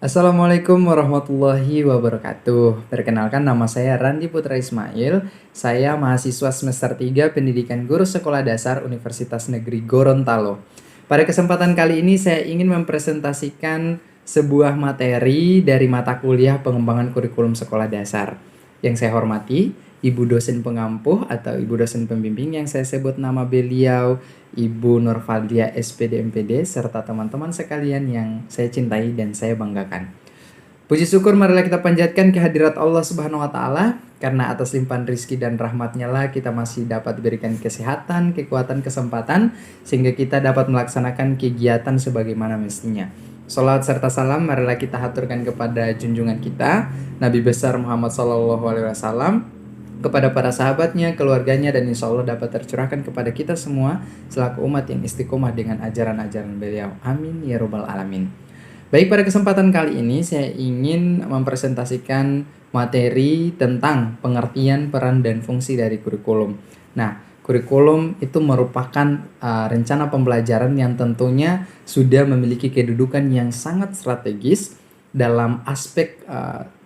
Assalamualaikum warahmatullahi wabarakatuh. Perkenalkan nama saya Randi Putra Ismail. Saya mahasiswa semester 3 Pendidikan Guru Sekolah Dasar Universitas Negeri Gorontalo. Pada kesempatan kali ini saya ingin mempresentasikan sebuah materi dari mata kuliah pengembangan kurikulum sekolah dasar. Yang saya hormati, Ibu dosen pengampuh atau Ibu dosen pembimbing yang saya sebut nama beliau Ibu Nurfalia SPD MPD serta teman-teman sekalian yang saya cintai dan saya banggakan. Puji syukur marilah kita panjatkan kehadirat Allah Subhanahu wa taala karena atas limpahan rizki dan rahmatnya lah kita masih dapat diberikan kesehatan, kekuatan, kesempatan sehingga kita dapat melaksanakan kegiatan sebagaimana mestinya. Salawat serta salam marilah kita haturkan kepada junjungan kita Nabi besar Muhammad SAW, kepada para sahabatnya, keluarganya, dan insya Allah dapat tercurahkan kepada kita semua selaku umat yang istiqomah dengan ajaran-ajaran beliau. Amin ya robbal alamin. Baik, pada kesempatan kali ini saya ingin mempresentasikan materi tentang pengertian peran dan fungsi dari kurikulum. Nah, kurikulum itu merupakan rencana pembelajaran yang tentunya sudah memiliki kedudukan yang sangat strategis dalam aspek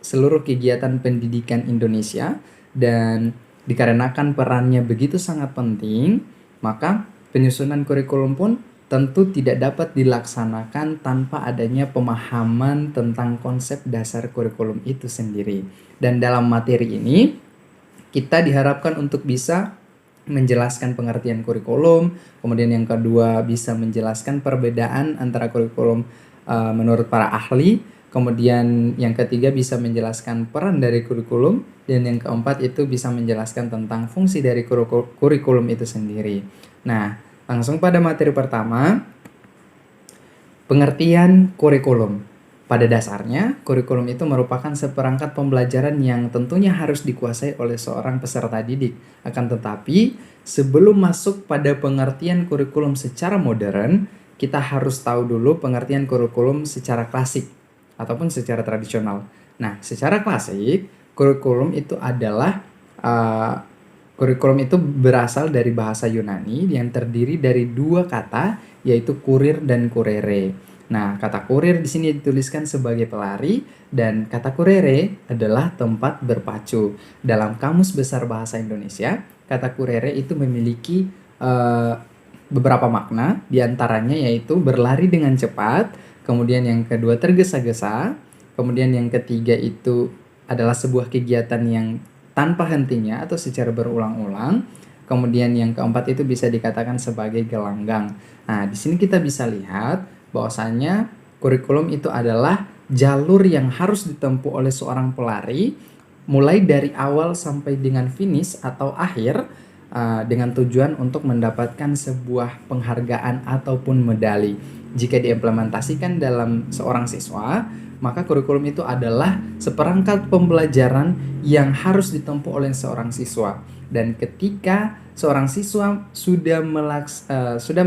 seluruh kegiatan pendidikan Indonesia. Dan dikarenakan perannya begitu sangat penting, maka penyusunan kurikulum pun tentu tidak dapat dilaksanakan tanpa adanya pemahaman tentang konsep dasar kurikulum itu sendiri. Dan dalam materi ini, kita diharapkan untuk bisa menjelaskan pengertian kurikulum, kemudian yang kedua bisa menjelaskan perbedaan antara kurikulum menurut para ahli, kemudian yang ketiga bisa menjelaskan peran dari kurikulum, dan yang keempat itu bisa menjelaskan tentang fungsi dari kurikulum itu sendiri. Nah, langsung pada materi pertama, pengertian kurikulum. Pada dasarnya, kurikulum itu merupakan seperangkat pembelajaran yang tentunya harus dikuasai oleh seorang peserta didik. Akan tetapi, sebelum masuk pada pengertian kurikulum secara modern, kita harus tahu dulu pengertian kurikulum secara klasik ataupun secara tradisional. Nah, secara klasik, kurikulum itu adalah kurikulum itu berasal dari bahasa Yunani yang terdiri dari dua kata, yaitu kurir dan kurere. Nah, kata kurir di sini dituliskan sebagai pelari dan kata kurere adalah tempat berpacu. Dalam Kamus Besar Bahasa Indonesia, kata kurere itu memiliki beberapa makna, diantaranya yaitu berlari dengan cepat, kemudian yang kedua tergesa-gesa, kemudian yang ketiga itu adalah sebuah kegiatan yang tanpa hentinya atau secara berulang-ulang, kemudian yang keempat itu bisa dikatakan sebagai gelanggang. Nah, di sini kita bisa lihat bahwasanya kurikulum itu adalah jalur yang harus ditempuh oleh seorang pelari mulai dari awal sampai dengan finish atau akhir dengan tujuan untuk mendapatkan sebuah penghargaan ataupun medali. Jika diimplementasikan dalam seorang siswa, maka kurikulum itu adalah seperangkat pembelajaran yang harus ditempuh oleh seorang siswa. Dan ketika seorang siswa sudah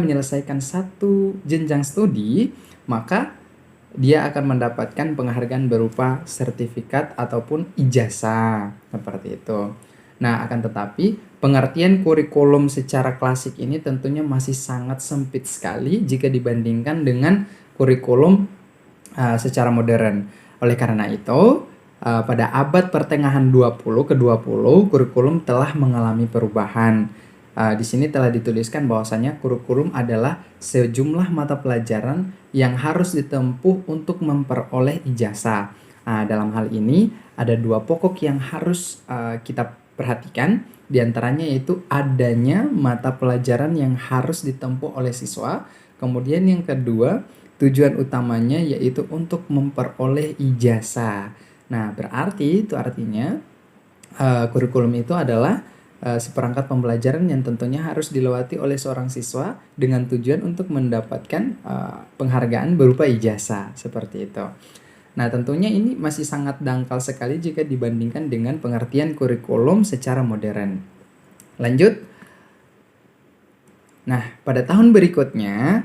menyelesaikan satu jenjang studi, maka dia akan mendapatkan penghargaan berupa sertifikat ataupun ijazah, seperti itu. Nah, akan tetapi pengertian kurikulum secara klasik ini tentunya masih sangat sempit sekali jika dibandingkan dengan kurikulum secara modern. Oleh karena itu, pada abad pertengahan 20 ke 20, kurikulum telah mengalami perubahan. Di sini telah dituliskan bahwasanya kurikulum adalah sejumlah mata pelajaran yang harus ditempuh untuk memperoleh ijazah. Dalam hal ini ada dua pokok yang harus kita perhatikan, diantaranya yaitu adanya mata pelajaran yang harus ditempuh oleh siswa, kemudian yang kedua tujuan utamanya yaitu untuk memperoleh ijazah. Nah, berarti itu artinya kurikulum itu adalah seperangkat pembelajaran yang tentunya harus dilewati oleh seorang siswa dengan tujuan untuk mendapatkan penghargaan berupa ijazah, seperti itu. Nah, tentunya ini masih sangat dangkal sekali jika dibandingkan dengan pengertian kurikulum secara modern. Lanjut. Nah, pada tahun berikutnya,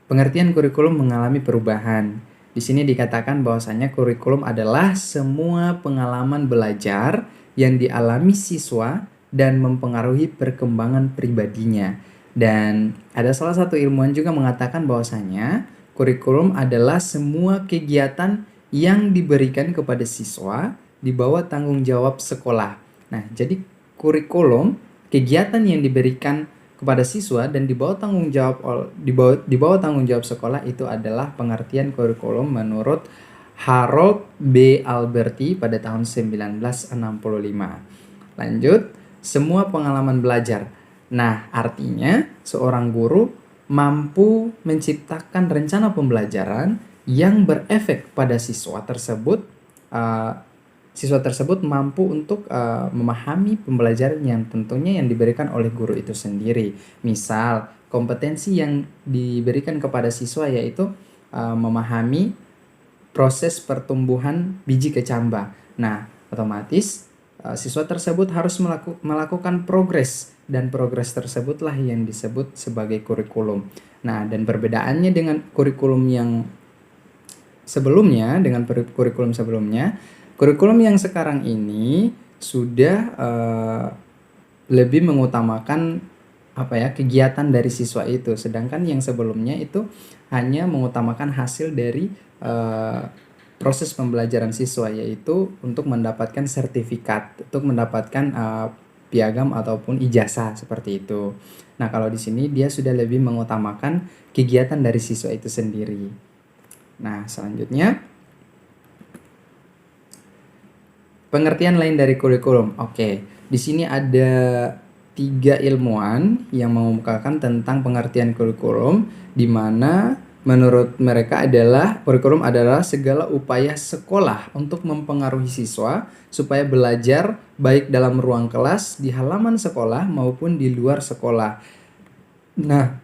pengertian kurikulum mengalami perubahan. Di sini dikatakan bahwasanya kurikulum adalah semua pengalaman belajar yang dialami siswa dan mempengaruhi perkembangan pribadinya. Dan ada salah satu ilmuwan juga mengatakan bahwasanya kurikulum adalah semua kegiatan yang diberikan kepada siswa di bawah tanggung jawab sekolah. Nah, jadi kurikulum kegiatan yang diberikan kepada siswa dan di bawah tanggung jawab tanggung jawab sekolah itu adalah pengertian kurikulum menurut Harold B. Alberti pada tahun 1965. Lanjut, semua pengalaman belajar. Nah, artinya seorang guru mampu menciptakan rencana pembelajaran yang berefek pada siswa tersebut. Siswa tersebut mampu untuk memahami pembelajaran yang tentunya yang diberikan oleh guru itu sendiri. Misal, kompetensi yang diberikan kepada siswa yaitu memahami proses pertumbuhan biji kecambah. Nah, otomatis siswa tersebut harus melakukan progres, dan progres tersebutlah yang disebut sebagai kurikulum. Nah, dan perbedaannya dengan kurikulum yang sebelumnya, kurikulum yang sekarang ini sudah lebih mengutamakan kegiatan dari siswa itu, sedangkan yang sebelumnya itu hanya mengutamakan hasil dari proses pembelajaran siswa, yaitu untuk mendapatkan sertifikat, untuk mendapatkan piagam ataupun ijazah seperti itu. Nah, kalau di sini dia sudah lebih mengutamakan kegiatan dari siswa itu sendiri. Nah, selanjutnya pengertian lain dari kurikulum. Oke, di sini ada 3 ilmuwan yang mengemukakan tentang pengertian kurikulum, di mana menurut mereka adalah kurikulum adalah segala upaya sekolah untuk mempengaruhi siswa supaya belajar baik dalam ruang kelas, di halaman sekolah maupun di luar sekolah. Nah,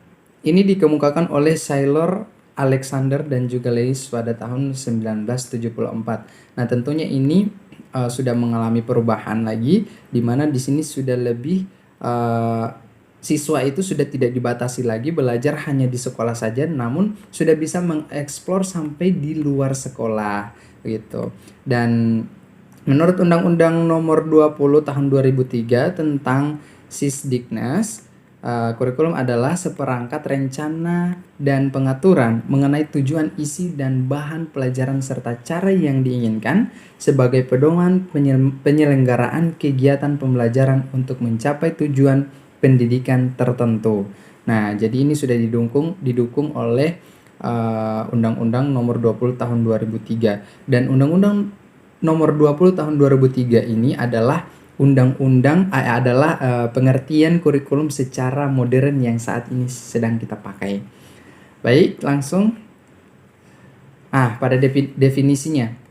ini dikemukakan oleh Saylor, Alexander dan juga Lewis pada tahun 1974. Nah, tentunya ini sudah mengalami perubahan lagi, di mana di sini sudah lebih siswa itu sudah tidak dibatasi lagi belajar hanya di sekolah saja, namun sudah bisa mengeksplor sampai di luar sekolah gitu. Dan menurut Undang-Undang Nomor 20 Tahun 2003 tentang Sisdiknas, kurikulum adalah seperangkat rencana dan pengaturan mengenai tujuan, isi, dan bahan pelajaran serta cara yang diinginkan sebagai pedoman penyelenggaraan kegiatan pembelajaran untuk mencapai tujuan pendidikan tertentu. Nah, jadi ini sudah didukung oleh Undang-Undang Nomor 20 Tahun 2003, dan Undang-Undang Nomor 20 Tahun 2003 ini adalah pengertian kurikulum secara modern yang saat ini sedang kita pakai. Baik, langsung pada definisinya.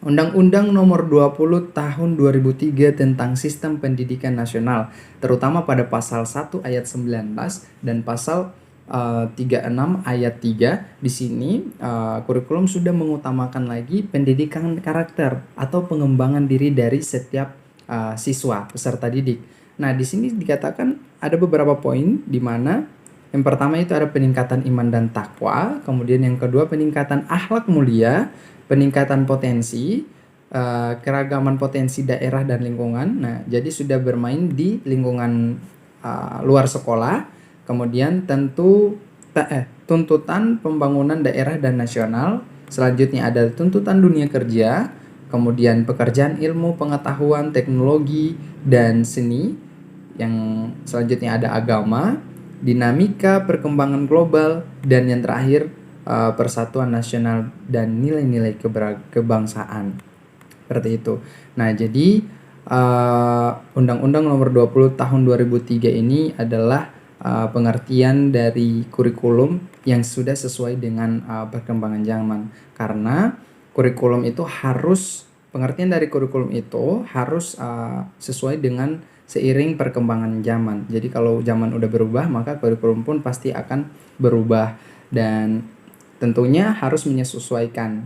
Undang-Undang Nomor 20 Tahun 2003 tentang Sistem Pendidikan Nasional, terutama pada pasal 1 ayat 19 dan pasal 36 ayat 3. Di sini kurikulum sudah mengutamakan lagi pendidikan karakter atau pengembangan diri dari setiap siswa peserta didik. Nah, di sini dikatakan ada beberapa poin, di mana yang pertama itu ada peningkatan iman dan takwa, kemudian yang kedua peningkatan akhlak mulia, peningkatan potensi, keragaman potensi daerah dan lingkungan. Nah, jadi sudah bermain di lingkungan luar sekolah. Kemudian tuntutan pembangunan daerah dan nasional. Selanjutnya ada tuntutan dunia kerja, kemudian pekerjaan ilmu, pengetahuan, teknologi, dan seni. Yang selanjutnya ada agama, dinamika perkembangan global, dan yang terakhir persatuan nasional dan nilai-nilai kebangsaan. Seperti itu. Nah, jadi Undang-Undang Nomor 20 Tahun 2003 ini adalah pengertian dari kurikulum yang sudah sesuai dengan perkembangan zaman. Karena pengertian dari kurikulum itu harus sesuai dengan seiring perkembangan zaman. Jadi kalau zaman udah berubah, maka kurikulum pun pasti akan berubah, dan tentunya harus menyesuaikan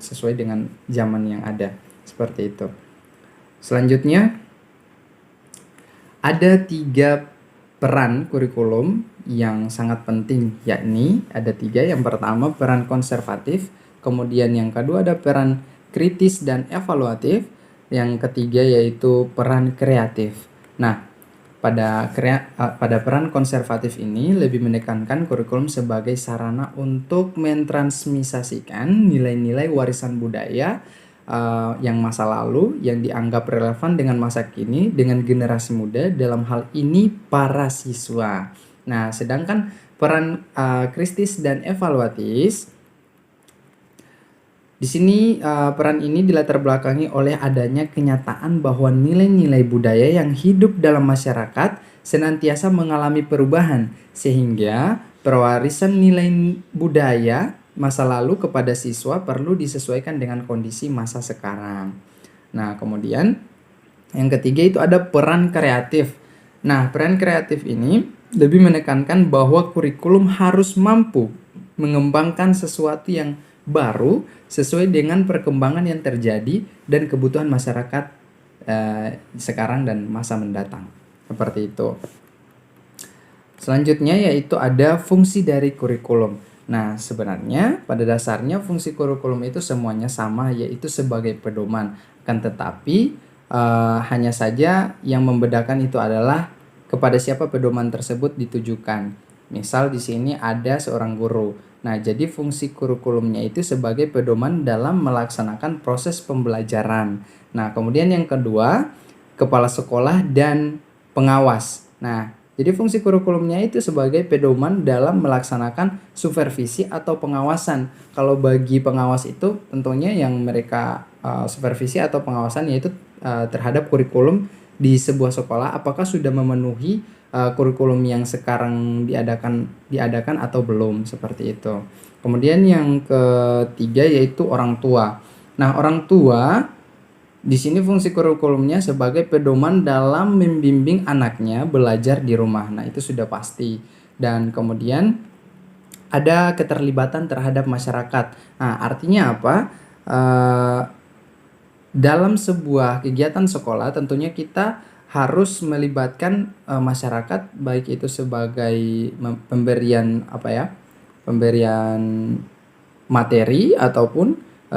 sesuai dengan zaman yang ada. Seperti itu. Selanjutnya ada 3 peran kurikulum yang sangat penting, yakni ada 3. Yang pertama peran konservatif, kemudian yang kedua ada peran kritis dan evaluatif, yang ketiga yaitu peran kreatif. Nah, pada peran konservatif ini lebih menekankan kurikulum sebagai sarana untuk mentransmisasikan nilai-nilai warisan budaya yang masa lalu yang dianggap relevan dengan masa kini dengan generasi muda, dalam hal ini para siswa. Nah, sedangkan peran kritis dan evaluatif di sini peran ini dilatar belakangi oleh adanya kenyataan bahwa nilai-nilai budaya yang hidup dalam masyarakat senantiasa mengalami perubahan, sehingga pewarisan nilai budaya masa lalu kepada siswa perlu disesuaikan dengan kondisi masa sekarang. Nah, kemudian yang ketiga itu ada peran kreatif. Nah, peran kreatif ini lebih menekankan bahwa kurikulum harus mampu mengembangkan sesuatu yang baru sesuai dengan perkembangan yang terjadi dan kebutuhan masyarakat sekarang dan masa mendatang. Seperti itu. Selanjutnya yaitu ada fungsi dari kurikulum. Nah, sebenarnya pada dasarnya fungsi kurikulum itu semuanya sama, yaitu sebagai pedoman. Akan tetapi hanya saja yang membedakan itu adalah kepada siapa pedoman tersebut ditujukan. Misal di sini ada seorang guru. Nah, jadi fungsi kurikulumnya itu sebagai pedoman dalam melaksanakan proses pembelajaran. Nah, kemudian yang kedua, kepala sekolah dan pengawas. Nah, jadi fungsi kurikulumnya itu sebagai pedoman dalam melaksanakan supervisi atau pengawasan. Kalau bagi pengawas itu tentunya yang mereka supervisi atau pengawasan yaitu terhadap kurikulum di sebuah sekolah apakah sudah memenuhi kurikulum yang sekarang diadakan atau belum, seperti itu. Kemudian yang ketiga yaitu orang tua. Nah, orang tua di sini fungsi kurikulumnya sebagai pedoman dalam membimbing anaknya belajar di rumah. Nah, itu sudah pasti. Dan kemudian ada keterlibatan terhadap masyarakat. Nah, artinya apa? Dalam sebuah kegiatan sekolah tentunya kita harus melibatkan masyarakat, baik itu sebagai pemberian materi ataupun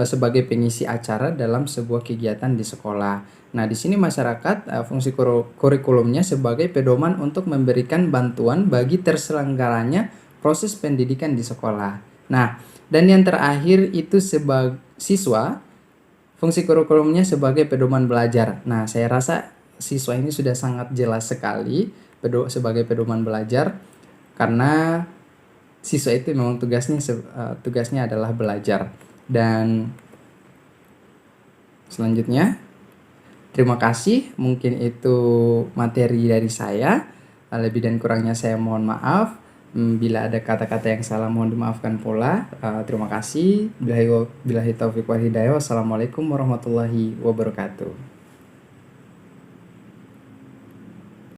sebagai pengisi acara dalam sebuah kegiatan di sekolah. Nah, di sini masyarakat fungsi kurikulumnya sebagai pedoman untuk memberikan bantuan bagi terselenggaranya proses pendidikan di sekolah. Nah, dan yang terakhir itu sebagai siswa, fungsi kurikulumnya sebagai pedoman belajar. Nah, saya rasa siswa ini sudah sangat jelas sekali sebagai pedoman belajar, karena siswa itu memang tugasnya adalah belajar. Dan selanjutnya, terima kasih, mungkin itu materi dari saya. Lebih dan kurangnya saya mohon maaf. Bila ada kata-kata yang salah mohon dimaafkan pula. Terima kasih. Billahi taufiq wal hidayah. Wassalamualaikum warahmatullahi wabarakatuh.